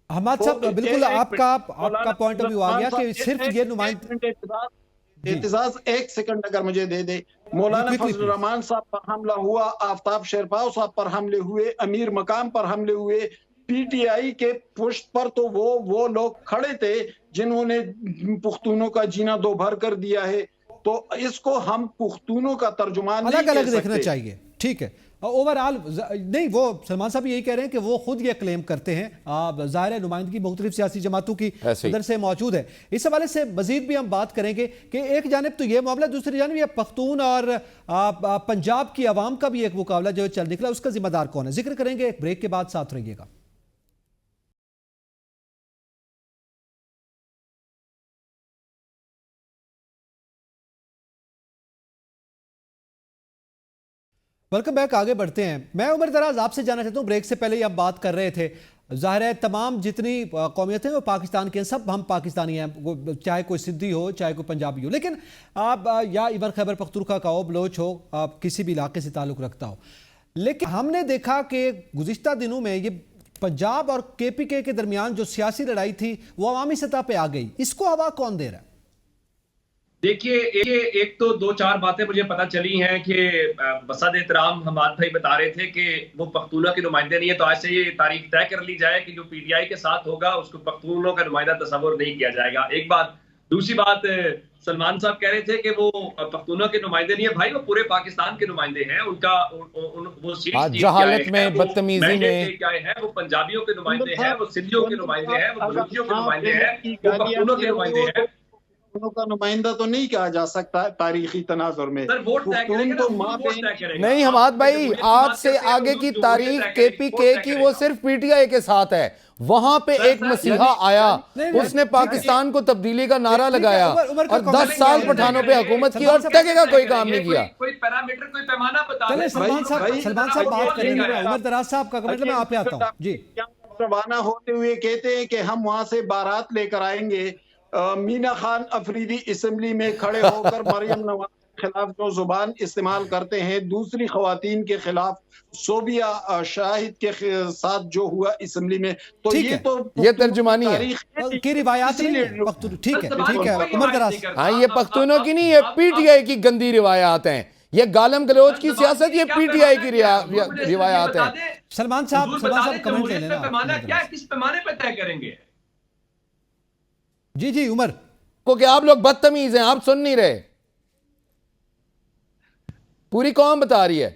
حماد صاحب, بالکل آپ کا پوائنٹ آف ویو آ گیا کہ صرف یہ نمائندے. اعتزاز ایک سیکنڈ اگر مجھے دے دے. مولانا فضل الرحمان صاحب پر حملہ ہوا, آفتاب شیرپاؤ صاحب پر حملے ہوئے, امیر مقام پر حملے ہوئے. پی ٹی آئی کے پشت پر تو وہ لوگ کھڑے تھے جنہوں نے پختونوں کا جینا دو بھر کر دیا ہے. تو اس کو ہم پختونوں کا ترجمان الگ الگ دیکھنا چاہیے, ٹھیک ہے. اوورآل نہیں, وہ سلمان صاحب یہی کہہ رہے ہیں کہ وہ خود یہ کلیم کرتے ہیں, ظاہر نمائندگی مختلف سیاسی جماعتوں کی ادھر سے موجود ہے. اس حوالے سے مزید بھی ہم بات کریں گے کہ ایک جانب تو یہ معاملہ, دوسری جانب یہ پختون اور پنجاب کی عوام کا بھی ایک مقابلہ جو چل نکلا, اس کا ذمہ دار کون ہے, ذکر کریں گے ایک بریک کے بعد, ساتھ رہیے گا. ویلکم بیک, آگے بڑھتے ہیں. میں عمر دراز آپ سے جانا چاہتا ہوں, بریک سے پہلے ہی ہم بات کر رہے تھے, ظاہر ہے تمام جتنی قومیتیں وہ پاکستان کے ہیں, سب ہم پاکستانی ہیں, چاہے کوئی سندھی ہو چاہے کوئی پنجابی ہو, لیکن آپ یا ایون خیبر پختونخوا کا ہو, بلوچ ہو, آپ کسی بھی علاقے سے تعلق رکھتا ہو. لیکن ہم نے دیکھا کہ گزشتہ دنوں میں یہ پنجاب اور کے پی کے درمیان جو سیاسی لڑائی تھی وہ عوامی سطح پہ آ گئی, اس کو ہوا کون دے رہا ہے؟ دیکھیے ایک تو 2-4 باتیں مجھے پتہ چلی ہیں کہ بصد احترام حماد بھائی بتا رہے تھے کہ وہ پختونوں کے نمائندے نہیں ہے, تو آج سے یہ تاریخ طے کر لی جائے کہ جو پی ٹی آئی کے ساتھ ہوگا اس کو پختونوں کا نمائندہ تصور نہیں کیا جائے گا. ایک بات. دوسری بات, سلمان صاحب کہہ رہے تھے کہ وہ پختونوں کے نمائندے نہیں ہے. بھائی وہ پورے پاکستان کے نمائندے ہیں, ان کا وہ جہالت میں, بدتمیزی میں کیا ہے, وہ پنجابیوں کے نمائندے ہیں, وہ سندھیوں کے نمائندے ہیں, وہ بلوچیوں کے نمائندے ہیں, وہ پختونوں کے نمائندے ہیں. کا نمائندہ تو نہیں کہا جا سکتا تاریخی تناظر میں. نہیں حماد بھائی, آج سے آگے کی تاریخ کے پی کے کی وہ صرف پی ٹی آئی کے ساتھ ہے. وہاں پہ ایک مسیحا آیا, اس نے پاکستان کو تبدیلی کا نعرہ لگایا اور 10 سال پٹھانوں پہ حکومت کی اور ٹکے کا کوئی کام نہیں کیا. کوئی پیرامیٹر, کوئی پیمانہ بتا دیں. سلمان صاحب بات کریں گے, عمر دراز صاحب کا کمنٹ میں آپ پہ آتا ہوں. جی, روانہ ہوتے ہوئے کہتے ہیں کہ ہم وہاں سے بارات لے کر آئیں گے. مینا خان افریدی اسمبلی میں کھڑے ہو کر مریم نواز کے خلاف جو زبان استعمال کرتے ہیں, دوسری خواتین کے خلاف صوبیہ شاہد کے ساتھ جو ہوا اسمبلی میں, تو یہ ترجمانی ہے کی روایات ہیں. ٹھیک ہے عمر دراز, ہاں یہ پختونوں کی نہیں, یہ پی ٹی آئی کی گندی روایات ہیں, یہ گالم گلوچ کی سیاست, یہ پی ٹی آئی کی روایات ہیں. سلمان صاحب کمنٹ لے لینا, کس پیمانے پہ طے کریں گے؟ جی عمر کو کہ آپ لوگ بدتمیز ہیں, آپ سن نہیں رہے, پوری قوم بتا رہی ہے.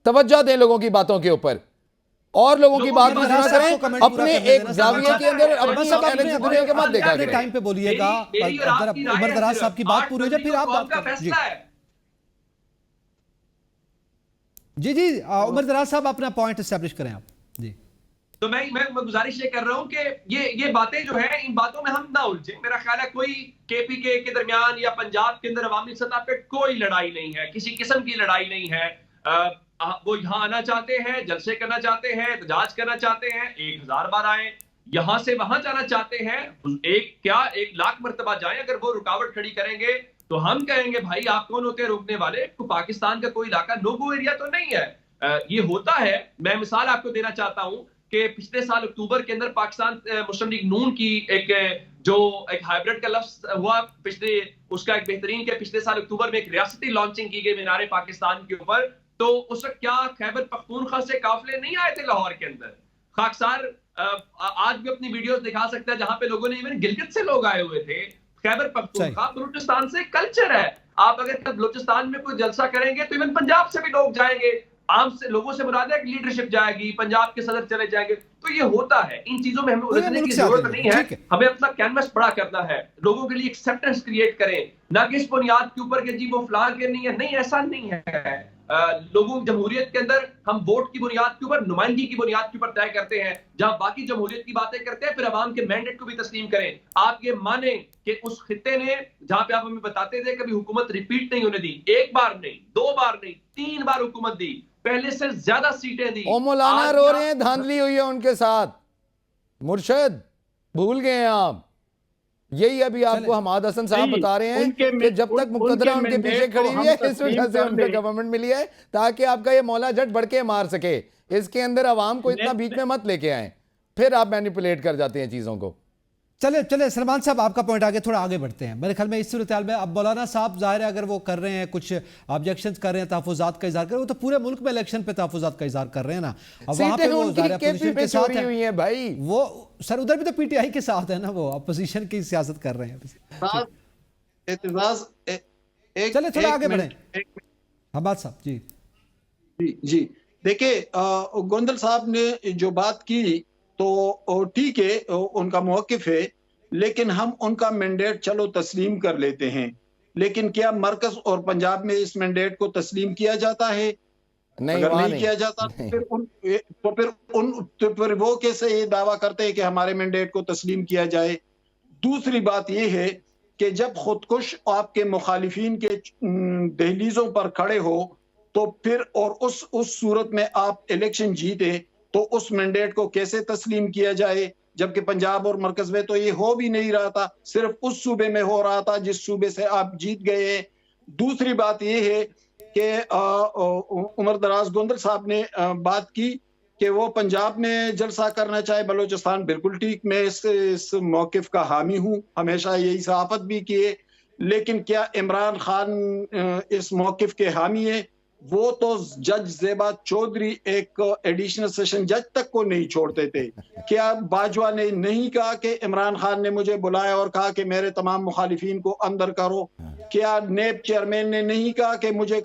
توجہ دیں لوگوں کی باتوں کے اوپر اور لوگوں کی بات نہ کریں, اپنے ایک زاویے کے اندر اپنی ایک دنیا کے مت دیکھا کریں. ٹائم پہ بولیے گا, عمر دراز صاحب کی بات پوری ہو جائے پھر آپ بات کریں. جی عمر دراز صاحب اپنا پوائنٹ اسٹیبلش کریں آپ. جی تو میں گزارش یہ کر رہا ہوں کہ یہ باتیں جو ہیں ان باتوں میں ہم نہ الجھیں. میرا خیال ہے کوئی کے پی کے درمیان یا پنجاب کے اندر عوامی سطح پہ کوئی لڑائی نہیں ہے, کسی قسم کی لڑائی نہیں ہے. وہ یہاں آنا چاہتے ہیں, جلسے کرنا چاہتے ہیں, احتجاج کرنا چاہتے ہیں, 1000 بار آئیں. یہاں سے وہاں جانا چاہتے ہیں, 1 لاکھ مرتبہ جائیں. اگر وہ رکاوٹ کھڑی کریں گے تو ہم کہیں گے بھائی آپ کون ہوتے ہیں روکنے والے؟ پاکستان کا کوئی علاقہ نو گو ایریا تو نہیں ہے. یہ ہوتا ہے. میں مثال آپ کو دینا چاہتا ہوں کہ پچھلے سال اکتوبر کے اندر پاکستان مسلم لیگ نون کی ایک ہائیبرڈ کا لفظ ہوا, اس کا ایک بہترین کہ پچھلے سال اکتوبر میں ایک ریاستی لانچنگ کی گئی مینار پاکستان کے اوپر. تو اس وقت کیا خیبر پختونخوا سے قافلے نہیں آئے تھے لاہور کے اندر؟ خاکسار آج بھی اپنی ویڈیوز دکھا سکتا ہے جہاں پہ لوگوں نے ایون گلگت سے لوگ آئے ہوئے تھے. خیبر پختونخوا بلوچستان سے کلچر ہے. آپ اگر بلوچستان میں کوئی جلسہ کریں گے تو ایون پنجاب سے بھی لوگ جائیں گے. عام سے لوگوں سے مراد ہے کہ لیڈرشپ جائے گی, پنجاب کے صدر چلے جائیں گے. تو یہ ہوتا ہے. ان چیزوں میں ہمیں الجھنے کی ضرورت نہیں ہے. ہمیں اپنا کینوس بڑا کرنا ہے, لوگوں کے لیے ایکسیپٹنس کریٹ کریں, نہ کہ اس بنیاد کے اوپر کہ جی وہ فلان کے نہیں ہے. نہیں, ایسا نہیں ہے. لوگوں جمہوریت کے اندر ہم ووٹ کی بنیاد کے اوپر, نمائندگی کی بنیاد کے اوپر طے کرتے ہیں. جہاں باقی جمہوریت کی باتیں کرتے ہیں پھر عوام کے مینڈیٹ کو بھی تسلیم کریں. آپ یہ مانیں کہ اس خطے نے جہاں پہ آپ ہمیں بتاتے تھے کبھی حکومت ریپیٹ نہیں ہونے دی, 1 بار نہیں, 2 بار نہیں, 3 بار حکومت دی, پہلے سے زیادہ سیٹیں دی. او مولانا رو رہے ہیں, دھاندلی ہوئی ہے ان کے ساتھ. مرشد بھول گئے ہیں آپ. یہی ابھی آپ کو حماد حسن صاحب بتا رہے ہیں کہ جب تک مقتدرہ ان کے پیچھے کھڑی ہوئی ہے اس وجہ سے ان کو گورنمنٹ ملی ہے تاکہ آپ کا یہ مولا جٹ بڑھ کے مار سکے. اس کے اندر عوام کو اتنا بیچ میں مت لے کے آئیں, پھر آپ مینیپولیٹ کر جاتے ہیں چیزوں کو. چلے سلمان صاحب آپ کا پوائنٹ آگے تھوڑا آگے بڑھتے ہیں. میرے خیال میں اس صورتحال میں اب مولانا صاحب ظاہر ہے اگر وہ کر رہے ہیں کچھ آبجیکشنز کر رہے ہیں, تحفظات کا اظہار کر رہے ہیں, وہ تو پورے ملک میں الیکشن پہ تحفظات کا اظہار کر رہے ہیں نا. اب وہاں پہ وہ ظاہر ہے اپوزیشن کے ساتھ ہیں بھائی, وہ سر ادھر بھی تو پی ٹی آئی کے ساتھ ہے نا, وہ اپوزیشن کی سیاست کر رہے ہیں. چلے تھوڑا آگے بڑھیں حماد صاحب. جی دیکھیں, گوندل صاحب نے جو بات کی تو ٹھیک ہے, ان کا موقف ہے, لیکن ہم ان کا مینڈیٹ چلو تسلیم کر لیتے ہیں. لیکن کیا مرکز اور پنجاب میں اس مینڈیٹ کو تسلیم کیا جاتا ہے؟ اگر نہیں کیا جاتا تو پھر وہ کیسے یہ دعویٰ کرتے ہیں کہ ہمارے مینڈیٹ کو تسلیم کیا جائے؟ دوسری بات یہ ہے کہ جب خودکش آپ کے مخالفین کے دہلیزوں پر کھڑے ہو تو پھر اور اس صورت میں آپ الیکشن جیتے تو اس مینڈیٹ کو کیسے تسلیم کیا جائے؟ جبکہ پنجاب اور مرکز میں تو یہ ہو بھی نہیں رہا تھا, صرف اس صوبے میں ہو رہا تھا جس صوبے سے آپ جیت گئے ہیں. دوسری بات یہ ہے کہ عمر دراز گوندل صاحب نے بات کی کہ وہ پنجاب میں جلسہ کرنا چاہے, بلوچستان, بالکل ٹھیک, میں اس موقف کا حامی ہوں, ہمیشہ یہی صحافت بھی کیے. لیکن کیا عمران خان اس موقف کے حامی ہے؟ وہ تو جج زیبا چودھری ایک ایڈیشنل سیشن جج تک کو نہیں چھوڑتے تھے. کیا باجوہ نے نہیں کہا کہ عمران خان نے مجھے بلایا اور کہا کہ میرے تمام مخالفین کو اندر کرو؟ کیا نیب چیئرمین نے نہیں کہا کہ مجھے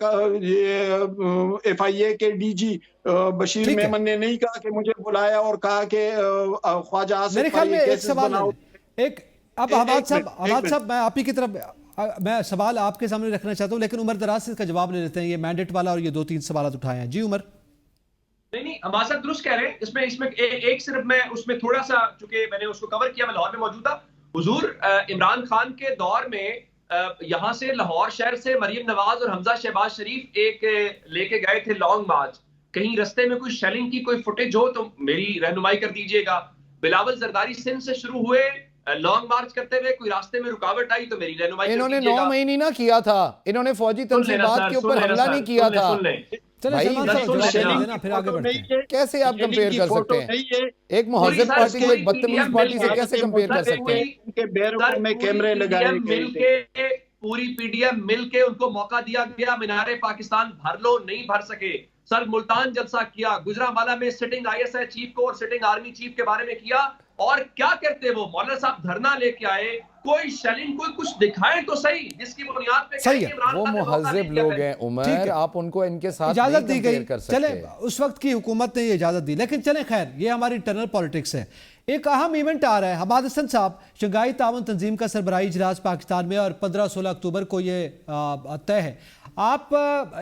ایف آئی اے کے ڈی جی بشیر میمن نے نہیں کہا کہ مجھے بلایا اور کہا کہ خواجہ آصف پر یہ کیسز بناؤ؟ اب حماد صاحب میں آپ ہی کی طرف میں سوال آپ کے سامنے رکھنا چاہتا ہوں, لیکن عمر دراز سے اس کا جواب لے لیتے ہیں. یہ مینڈیٹ والا اور یہ 2-3 سوالات اٹھائے ہیں. جی عمر. نہیں ہمارے ساتھ درست کہہ رہے ہیں. اس میں ایک صرف میں اس میں تھوڑا سا, چونکہ میں نے اس کو کور کیا, میں لاہور میں موجود تھا. حضور عمران خان کے دور میں یہاں سے لاہور شہر سے مریم نواز اور حمزہ شہباز شریف ایک لے کے گئے تھے لانگ مارچ. کہیں رستے میں کوئی شیلنگ کی کوئی فوٹیج ہو تو میری رہنمائی کر دیجئے گا. بلاول زرداری سندھ سے شروع ہوئے لانگ مارچ کرتے ہوئے, کوئی راستے میں رکاوٹ آئی تو میری رہنمائی کر دیجئے گا. انہوں نے 9 مہینے نہ کیا تھا, انہوں نے فوجی تنصیبات کے اوپر حملہ نہیں کیا تھا. کیسے آپ کمپیئر کر سکتے ہیں ایک مہذب پارٹی کو ایک بدتمیز پارٹی سے کیسے کمپیئر کر سکتے ہیں؟ پوری پی ڈی ایم مل کے ان کو موقع دیا گیا, مینار پاکستان بھر لو, نہیں بھر سکے. سر ملتان جلسہ کیا, گجرانوالہ میں sitting I S I chief کو اور سٹنگ آرمی چیف کے بارے میں کیا, اور کیا کرتے وہ مولانا صاحب دھرنا لے کے آئے, کوئی شیلنگ کوئی کچھ دکھائیں تو صحیح جس کی بنیاد پہ صحیح ہے. وہ مہذب لوگ ہیں عمر, آپ ان کو ان کے ساتھ اجازت دی گئی, کر سکتے. چلیں اس وقت کی حکومت نے یہ اجازت دی, لیکن چلیں خیر یہ ہماری انٹرنل پالیٹکس ہے. ایک اہم ایونٹ آ رہا ہے, حماد حسن صاحب شنگھائی تعاون تنظیم کا سربراہی اجلاس پاکستان میں, اور 15-16 اکتوبر کو یہ طے ہے. آپ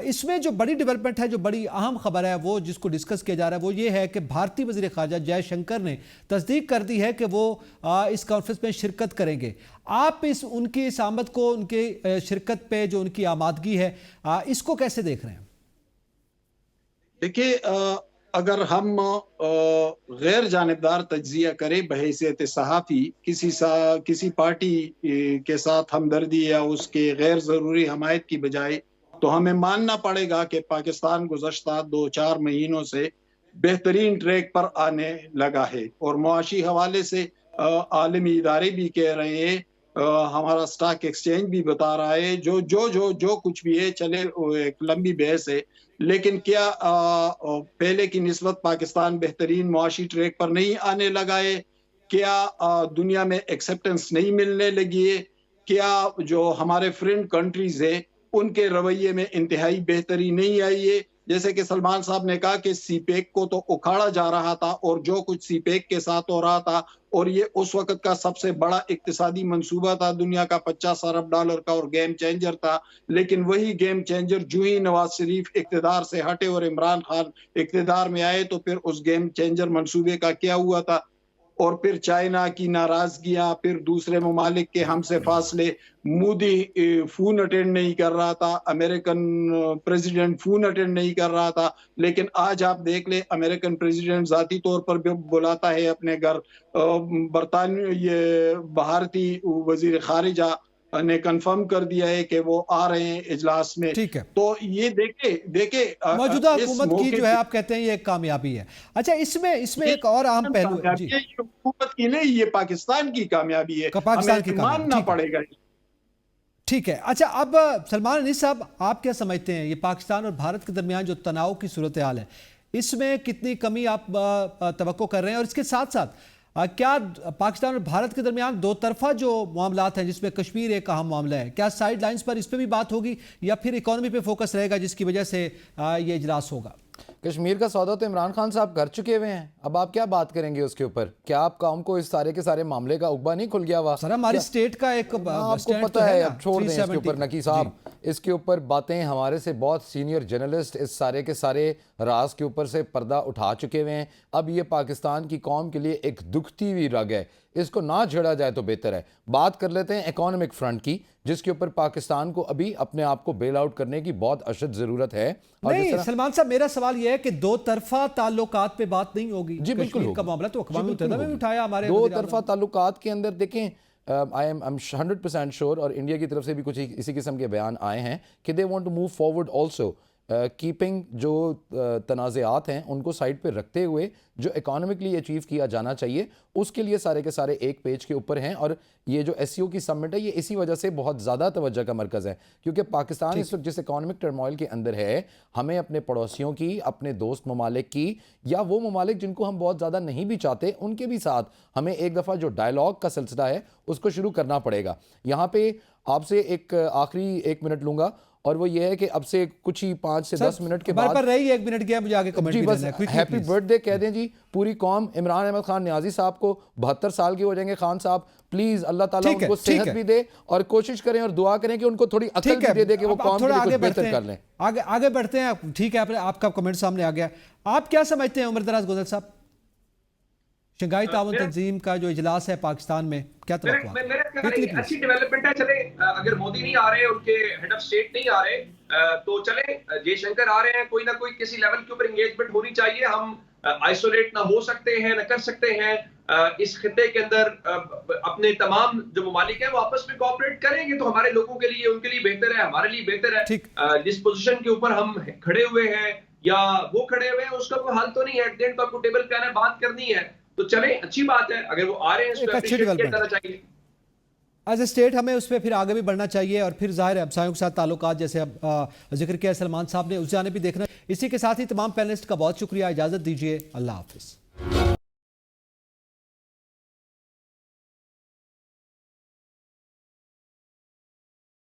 اس میں جو بڑی ڈیولپمنٹ ہے, جو بڑی اہم خبر ہے, وہ جس کو ڈسکس کیا جا رہا ہے وہ یہ ہے کہ بھارتی وزیر خارجہ جے شنکر نے تصدیق کر دی ہے کہ وہ اس کانفرنس میں شرکت کریں گے. آپ ان کی اس آمد کو, ان کی شرکت پہ جو ان کی آمادگی ہے, اس کو کیسے دیکھ رہے ہیں؟ دیکھیے, اگر ہم غیر جانبدار تجزیہ کریں بحیثیت صحافی, کسی پارٹی کے ساتھ ہمدردی یا اس کے غیر ضروری حمایت کی بجائے, تو ہمیں ماننا پڑے گا کہ پاکستان گزشتہ 2-4 مہینوں سے بہترین ٹریک پر آنے لگا ہے. اور معاشی حوالے سے عالمی ادارے بھی کہہ رہے ہیں, ہمارا سٹاک ایکسچینج بھی بتا رہا ہے, جو کچھ بھی ہے, چلے ایک لمبی بحث ہے, لیکن کیا پہلے کی نسبت پاکستان بہترین معاشی ٹریک پر نہیں آنے لگا ہے؟ کیا دنیا میں ایکسیپٹنس نہیں ملنے لگی ہے؟ کیا جو ہمارے فرینڈ کنٹریز ہیں ان کے رویے میں انتہائی بہتری نہیں آئی ہے؟ جیسے کہ سلمان صاحب نے کہا کہ سی پیک کو تو اکھاڑا جا رہا تھا, اور جو کچھ سی پیک کے ساتھ ہو رہا تھا, اور یہ اس وقت کا سب سے بڑا اقتصادی منصوبہ تھا دنیا کا, $50 ارب کا, اور گیم چینجر تھا. لیکن وہی گیم چینجر جو ہی نواز شریف اقتدار سے ہٹے اور عمران خان اقتدار میں آئے, تو پھر اس گیم چینجر منصوبے کا کیا ہوا تھا؟ اور پھر چائنا کی ناراضگیاں, پھر دوسرے ممالک کے ہم سے فاصلے, مودی فون اٹینڈ نہیں کر رہا تھا, امریکن پریزیڈنٹ فون اٹینڈ نہیں کر رہا تھا. لیکن آج آپ دیکھ لیں, امریکن پریزیڈنٹ ذاتی طور پر بھی بلاتا ہے اپنے گھر. یہ بھارتی وزیر خارجہ نے کنفرم کر دیا ہے کہ وہ آ رہے ہیں اجلاس میں. ٹھیک ہے, تو یہ دیکھیں موجودہ حکومت کی جو ہے آپ کہتے ہیں یہ ایک کامیابی ہے. اچھا, اس میں ایک اور اہم پہلو ہے. یہ حکومت کی نہیں, یہ پاکستان کی کامیابی ہے, پاکستان کی ماننا پڑے گا. ٹھیک ہے. اچھا, اب سلمان انیس صاحب آپ کیا سمجھتے ہیں, یہ پاکستان اور بھارت کے درمیان جو تناؤ کی صورتحال ہے, اس میں کتنی کمی آپ توقع کر رہے ہیں؟ اور اس کے ساتھ ساتھ کیا پاکستان اور بھارت کے درمیان دو طرفہ جو معاملات ہیں, جس میں کشمیر ایک اہم معاملہ ہے, کیا سائیڈ لائنز پر اس پہ بھی بات ہوگی, یا پھر اکانومی پہ فوکس رہے گا جس کی وجہ سے یہ اجلاس ہوگا؟ کشمیر کا سودا تو عمران خان صاحب کر چکے ہوئے ہیں, اب آپ کیا بات کریں گے اس کے اوپر؟ کیا آپ قوم کو اس سارے کے سارے معاملے کا عقبہ نہیں کھل گیا ہوا؟ سر ہماری اسٹیٹ کا ایک آپ کو پتہ ہے, اب چھوڑ دیں اس کے اوپر نقی صاحب, اس کے اوپر باتیں ہمارے سے بہت سینئر جرنلسٹ اس سارے کے سارے راز کے اوپر سے پردہ اٹھا چکے ہوئے ہیں. اب یہ پاکستان کی قوم کے لیے ایک دکھتی ہوئی رگ ہے, اس کو نہ جھڑا جائے تو بہتر ہے. بات کر لیتے ہیں اکانومک فرنٹ کی, جس کے اوپر پاکستان کو ابھی اپنے آپ کو بیل آؤٹ کرنے کی بہت اشد ضرورت ہے. نہیں سلمان صاحب, میرا سوال یہ ہے کہ دو طرفہ تعلقات پہ بات نہیں ہوگی. جی بالکل کا معاملہ تو اقوام متحدہ میں بھی اٹھایا ہمارے دو طرفہ تعلقات کے اندر. دیکھیں, I am 100% sure, اور انڈیا کی طرف سے بھی کچھ اسی قسم کے بیان آئے ہیں کہ they want to move forward also, keeping جو تنازعات ہیں ان کو سائڈ پہ رکھتے ہوئے جو اکانومکلی اچیو کیا جانا چاہیے اس کے لیے سارے کے سارے ایک پیج کے اوپر ہیں. اور یہ جو ایس سی او کی سمٹ ہے یہ اسی وجہ سے بہت زیادہ توجہ کا مرکز ہے, کیونکہ پاکستان اس وقت جس اکانومک ٹرموائل کے اندر ہے, ہمیں اپنے پڑوسیوں کی, اپنے دوست ممالک کی, یا وہ ممالک جن کو ہم بہت زیادہ نہیں بھی چاہتے ان کے بھی ساتھ ہمیں ایک دفعہ جو ڈائلاگ کا سلسلہ ہے اس کو شروع کرنا پڑے گا. یہاں پہ آپ سے ایک آخری 1 منٹ لوں گا, اور وہ یہ ہے کہ اب سے کچھ ہی 5 سے 10 منٹ کے بعد رہی 1 منٹ گیا, مجھے آگے کمنٹ جی بس ہیپی برتھ ڈے کہہ دیں جی پوری قوم عمران احمد خان نیازی صاحب کو. 72 سال کے ہو جائیں گے خان صاحب, پلیز اللہ تعالیٰ ان کو صحت بھی دے, اور کوشش کریں اور دعا کریں کہ ان کو تھوڑی عقل بھی دے دے کہ وہ قوم کے لیے کچھ بہتر کر لیں. آگے بڑھتے ہیں. ٹھیک ہے, آپ کا کمنٹ سامنے آ گیا. آپ کیا سمجھتے ہیں عمر دراز گوزل صاحب, شنگھائی تعاون تنظیم کا جو اجلاس ہے پاکستان میں, کیا توقع ہے؟ میرے اچھی ڈیولپمنٹ ہے. چلے اگر مودی نہیں آ رہے, ان کے ہیڈ آف اسٹیٹ نہیں آ رہے, تو چلے جے شنکر آ رہے ہیں, کوئی نہ کوئی کسی لیول کے اوپر انگیجمنٹ ہونی چاہیے. ہم آئسولیٹ نہ ہو سکتے ہیں, نہ کر سکتے ہیں. اس خطے کے اندر اپنے تمام جو ممالک ہیں وہ آپس میں کوآپریٹ کریں گے تو ہمارے لوگوں کے لیے, ان کے لیے بہتر ہے, ہمارے لیے بہتر ہے. جس پوزیشن کے اوپر ہم کھڑے ہوئے ہیں یا وہ کھڑے ہوئے ہیں اس کا کوئی حل تو نہیں ہے. ایٹ دی اینڈ آپ کو ٹیبل پہ آنا بات کرنی ہے, تو چلیں اچھی بات ہے. اگر وہ آ رہے ہیں اس کو اپریشیٹ کیا جانا چاہیے. ایز اے اسٹیٹ ہمیں اس پہ پھر آگے بھی بڑھنا چاہیے, اور پھر ظاہر ہے ہمسایوں کے ساتھ تعلقات جیسے اب ذکر کیا سلمان صاحب نے, اس جانب بھی دیکھنا. اسی کے ساتھ ہی تمام پینلسٹ کا بہت شکریہ. اجازت دیجیے, اللہ حافظ.